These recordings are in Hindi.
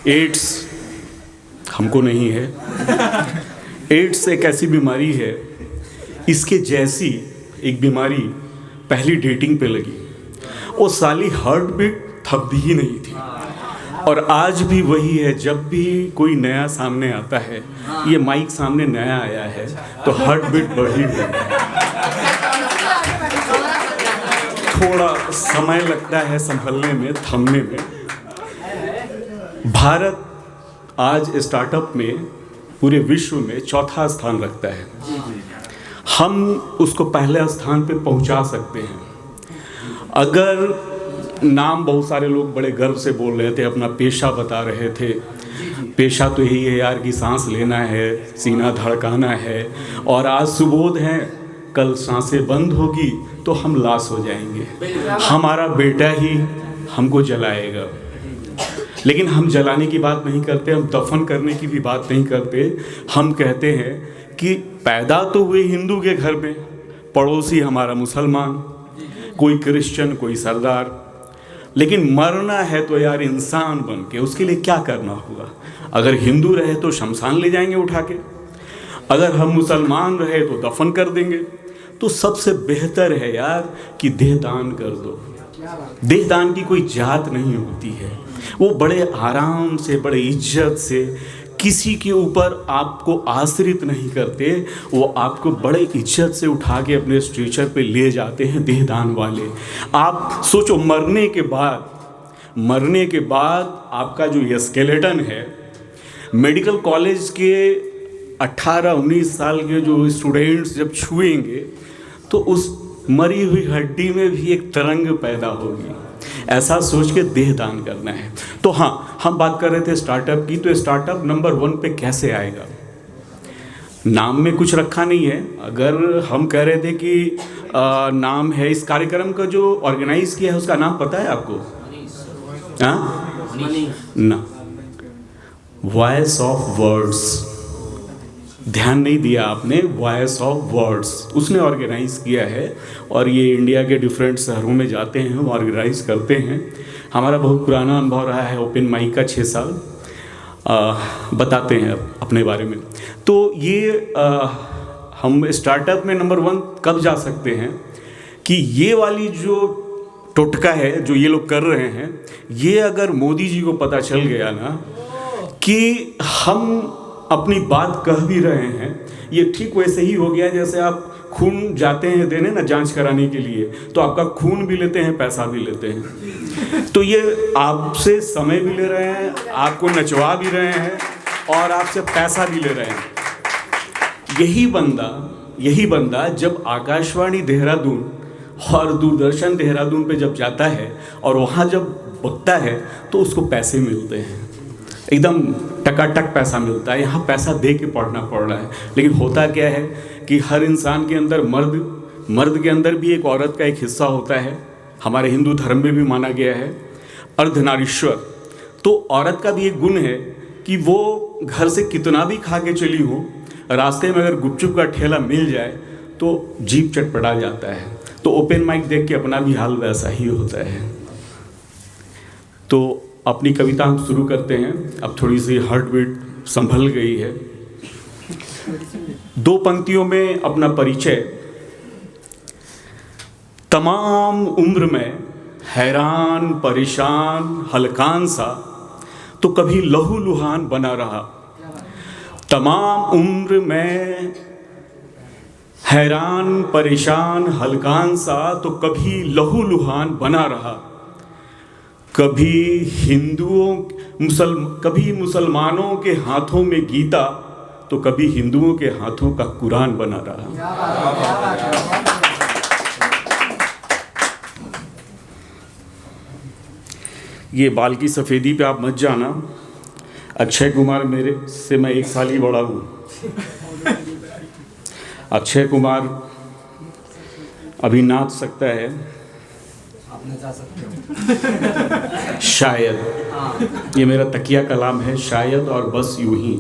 एड्स हमको नहीं है। एड्स एक ऐसी बीमारी है, इसके जैसी एक बीमारी पहली डेटिंग पे लगी, वो साली हार्ट बीट थकती ही नहीं थी। और आज भी वही है, जब भी कोई नया सामने आता है, ये माइक सामने नया आया है तो हार्ट बीट बढ़ी हुई है। थोड़ा समय लगता है संभलने में, थमने में। भारत आज स्टार्टअप में पूरे विश्व में चौथा स्थान रखता है। हम उसको पहले स्थान पे पहुंचा सकते हैं। अगर नाम बहुत सारे लोग बड़े गर्व से बोल रहे थे, अपना पेशा बता रहे थे, पेशा तो यही है यार कि सांस लेना है, सीना धड़काना है, और आज सुबोध है, कल सांसें बंद होगी तो हम लाश हो जाएंगे, हमारा बेटा ही हमको जलाएगा। लेकिन हम जलाने की बात नहीं करते, हम दफन करने की भी बात नहीं करते। हम कहते हैं कि पैदा तो हुए हिंदू के घर में, पड़ोसी हमारा मुसलमान, कोई क्रिश्चियन, कोई सरदार, लेकिन मरना है तो यार इंसान बन के, उसके लिए क्या करना होगा? अगर हिंदू रहे तो शमशान ले जाएंगे उठा के, अगर हम मुसलमान रहे तो दफन कर देंगे। तो सबसे बेहतर है यार कि देह दान कर दो। देह दान की कोई जात नहीं होती है, वो बड़े आराम से, बड़े इज्जत से, किसी के ऊपर आपको आश्रित नहीं करते, वो आपको बड़े इज्जत से उठा के अपने स्ट्रेचर पे ले जाते हैं देह दान वाले। आप सोचो, मरने के बाद आपका जो ये स्केलेटन है, मेडिकल कॉलेज के 18-19 साल के जो स्टूडेंट्स जब छुएंगे तो उस मरी हुई हड्डी में भी एक तरंग पैदा होगी। ऐसा सोच के देह दान करना है। तो हाँ, हम बात कर रहे थे स्टार्टअप की, तो स्टार्टअप नंबर 1 पे कैसे आएगा? नाम में कुछ रखा नहीं है। अगर हम कह रहे थे कि नाम है, इस कार्यक्रम का जो ऑर्गेनाइज किया है उसका नाम पता है आपको? हाँ ना, वॉइस ऑफ वर्ड्स। ध्यान नहीं दिया आपने, वॉइस ऑफ वर्ड्स उसने ऑर्गेनाइज किया है, और ये इंडिया के डिफरेंट शहरों में जाते हैं, ऑर्गेनाइज करते हैं। हमारा बहुत पुराना अनुभव रहा है ओपन माइक का, 6 साल बताते हैं अपने बारे में। तो ये हम स्टार्टअप में नंबर 1 कब जा सकते हैं कि ये वाली जो टोटका है जो ये लोग कर रहे हैं, ये अगर मोदी जी को पता चल गया ना कि हम अपनी बात कह भी रहे हैं, ये ठीक वैसे ही हो गया जैसे आप खून जाते हैं देने ना जांच कराने के लिए, तो आपका खून भी लेते हैं, पैसा भी लेते हैं। तो ये आपसे समय भी ले रहे हैं, आपको नचवा भी रहे हैं, और आपसे पैसा भी ले रहे हैं। यही बंदा जब आकाशवाणी देहरादून और दूरदर्शन देहरादून पे जब जाता है और वहाँ जब बकता है तो उसको पैसे मिलते हैं, एकदम टकाटक पैसा मिलता है। यहाँ पैसा दे के पढ़ना पड़ रहा है। लेकिन होता क्या है कि हर इंसान के अंदर, मर्द के अंदर भी एक औरत का एक हिस्सा होता है। हमारे हिंदू धर्म में भी माना गया है अर्धनारीश्वर। तो औरत का भी एक गुण है कि वो घर से कितना भी खा के चली हो, रास्ते में अगर गुपचुप का ठेला मिल जाए तो जीभ चटपटा जाता है। तो ओपन माइक देख के अपना भी हाल वैसा ही होता है। तो अपनी कविता हम शुरू करते हैं। अब थोड़ी सी हार्ट बीट संभल गई है। 2 पंक्तियों में अपना परिचय। तमाम उम्र में हैरान परेशान हलकान सा, तो कभी लहू लुहान बना रहा। तमाम उम्र में हैरान परेशान हलकान सा, तो कभी लहू लुहान बना रहा। कभी मुसलमानों के हाथों में गीता, तो कभी हिंदुओं के हाथों का कुरान बना रहा। ये बाल की सफ़ेदी पे आप मत जाना। अक्षय कुमार मेरे से मैं 1 साल ही बड़ा हूँ। अक्षय कुमार अभी नाच सकता है, जा सकते हो। शायद, ये मेरा तकिया कलाम है, शायद और बस यूं ही।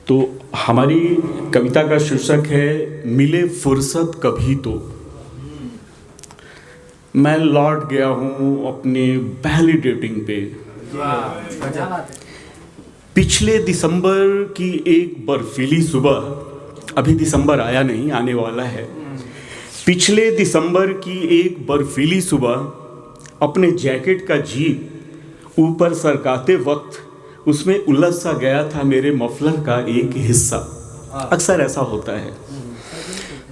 तो हमारी कविता का शीर्षक है मिले फुर्सत कभी तो। मैं लौट गया हूँ अपने पहली डेटिंग पे। पिछले दिसंबर की एक बर्फीली सुबह, अभी दिसंबर आया नहीं, आने वाला है। पिछले दिसंबर की एक बर्फीली सुबह अपने जैकेट का जीप ऊपर सरकाते वक्त उसमें उलझ सा गया था मेरे मफलर का एक हिस्सा। अक्सर ऐसा होता है।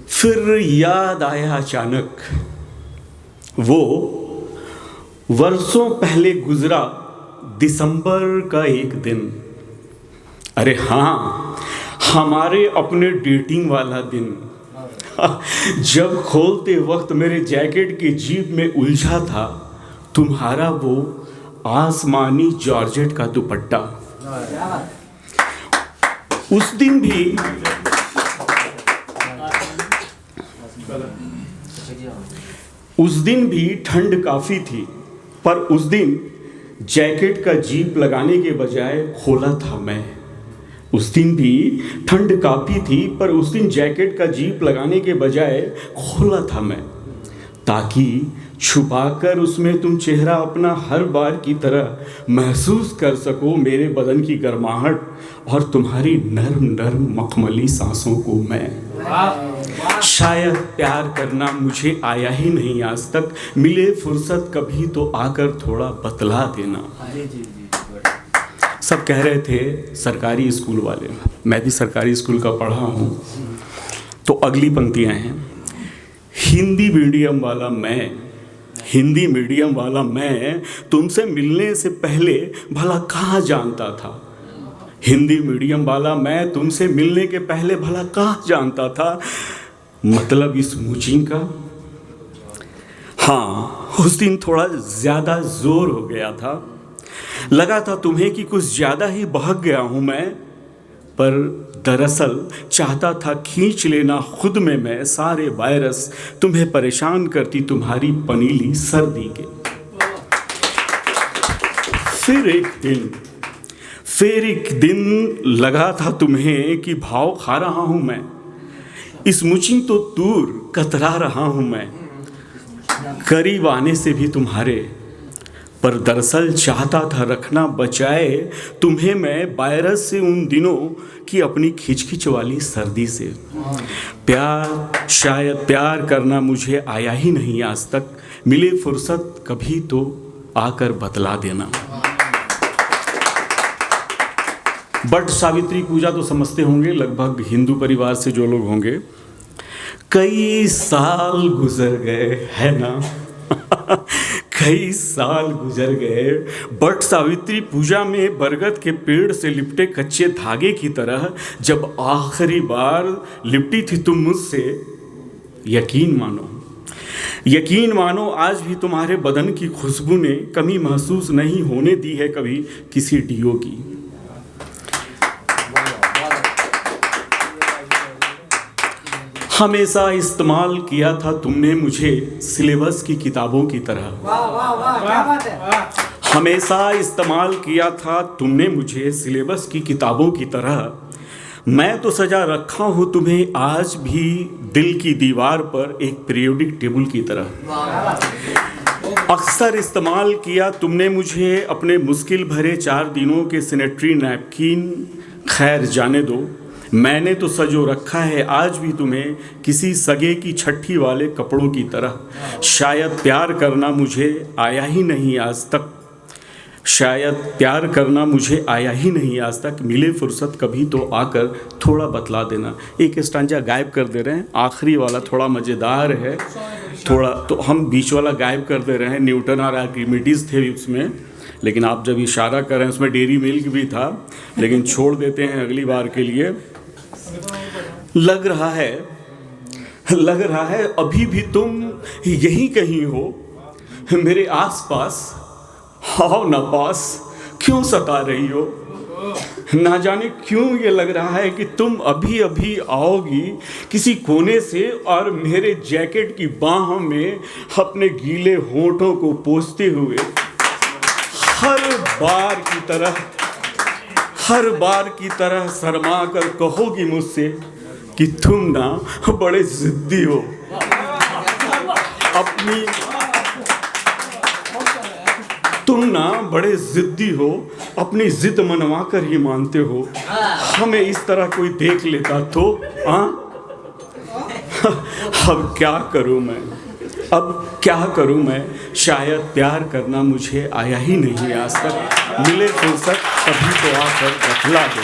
फिर याद आया अचानक वो वर्षों पहले गुजरा दिसंबर का एक दिन। अरे हाँ, हमारे अपने डेटिंग वाला दिन, जब खोलते वक्त मेरे जैकेट की जेब में उलझा था तुम्हारा वो आसमानी जॉर्जेट का दुपट्टा। उस दिन भी ठंड काफ़ी थी, पर उस दिन जैकेट का जीप लगाने के बजाय खोला था मैं। उस दिन भी ठंड काफ़ी थी, पर उस दिन जैकेट का जीप लगाने के बजाय खोला था मैं, ताकि छुपाकर उसमें तुम चेहरा अपना हर बार की तरह महसूस कर सको, मेरे बदन की गर्माहट और तुम्हारी नर्म नर्म मखमली सांसों को मैं। शायद प्यार करना मुझे आया ही नहीं आज तक, मिले फुर्सत कभी तो आकर थोड़ा बतला देना। सब कह रहे थे सरकारी स्कूल वाले, मैं भी सरकारी स्कूल का पढ़ा हूँ। तो अगली पंक्तियाँ हैं, हिंदी मीडियम वाला मैं तुमसे मिलने से पहले भला कहाँ जानता था। हिंदी मीडियम वाला मैं तुमसे मिलने के पहले भला कहाँ जानता था मतलब इस मूचिंग का। हाँ, उस दिन थोड़ा ज़्यादा जोर हो गया था, लगा था तुम्हें कि कुछ ज़्यादा ही बहक गया हूँ मैं, पर दरअसल चाहता था खींच लेना खुद में मैं सारे वायरस तुम्हें परेशान करती तुम्हारी पनीली सर्दी के। फिर एक दिन लगा था तुम्हें कि भाव खा रहा हूँ मैं, इस मुचिंग तो दूर कतरा रहा हूँ मैं करीब आने से भी तुम्हारे, पर दरअसल चाहता था रखना बचाए तुम्हें मैं वायरस से उन दिनों की अपनी खिचखिच वाली सर्दी से। शायद प्यार करना मुझे आया ही नहीं आज तक, मिले फुर्सत कभी तो आकर बतला देना। बट सावित्री पूजा तो समझते होंगे लगभग हिंदू परिवार से जो लोग होंगे। कई साल गुजर गए, है ना कई साल गुजर गए, बट सावित्री पूजा में बरगद के पेड़ से लिपटे कच्चे धागे की तरह जब आखिरी बार लिपटी थी तुम मुझसे, यकीन मानो आज भी तुम्हारे बदन की खुशबू ने कमी महसूस नहीं होने दी है कभी किसी डीओ की। हमेशा इस्तेमाल किया था तुमने मुझे सिलेबस की किताबों की तरह। हमेशा इस्तेमाल किया था तुमने मुझे सिलेबस की किताबों की तरह। मैं तो सजा रखा हूँ तुम्हें आज भी दिल की दीवार पर एक पीरियोडिक टेबल की तरह। अक्सर इस्तेमाल किया तुमने मुझे अपने मुश्किल भरे 4 दिनों के सैनिटरी नैपकिन। खैर जाने दो, मैंने तो सजो रखा है आज भी तुम्हें किसी सगे की छठी वाले कपड़ों की तरह। शायद प्यार करना मुझे आया ही नहीं आज तक, मिले फुर्सत कभी तो आकर थोड़ा बतला देना। एक स्टांजा गायब कर दे रहे हैं, आखिरी वाला थोड़ा मज़ेदार है, थोड़ा तो हम बीच वाला गायब कर दे रहे हैं। न्यूटन और आर्किमिडीज थे उसमें, लेकिन आप जब इशारा कर रहे हैं उसमें डेयरी मिल्क भी था, लेकिन छोड़ देते हैं अगली बार के लिए। लग रहा है अभी भी तुम यहीं कहीं हो मेरे आसपास, आओ ना पास, क्यों सता रही हो। ना जाने क्यों ये लग रहा है कि तुम अभी अभी आओगी किसी कोने से और मेरे जैकेट की बाहों में अपने गीले होंठों को पोंछते हुए हर बार की तरह शर्मा कर कहोगी मुझसे कि तुम ना बड़े जिद्दी हो। तुम ना बड़े ज़िद्दी हो, अपनी ज़िद मनवा कर ही मानते हो। हमें इस तरह कोई देख लेता तो अब क्या करूं मैं, अब क्या करूं मैं। शायद प्यार करना मुझे आया ही नहीं आज तक, मिले फुर्सत तभी तो आकर बतला दो।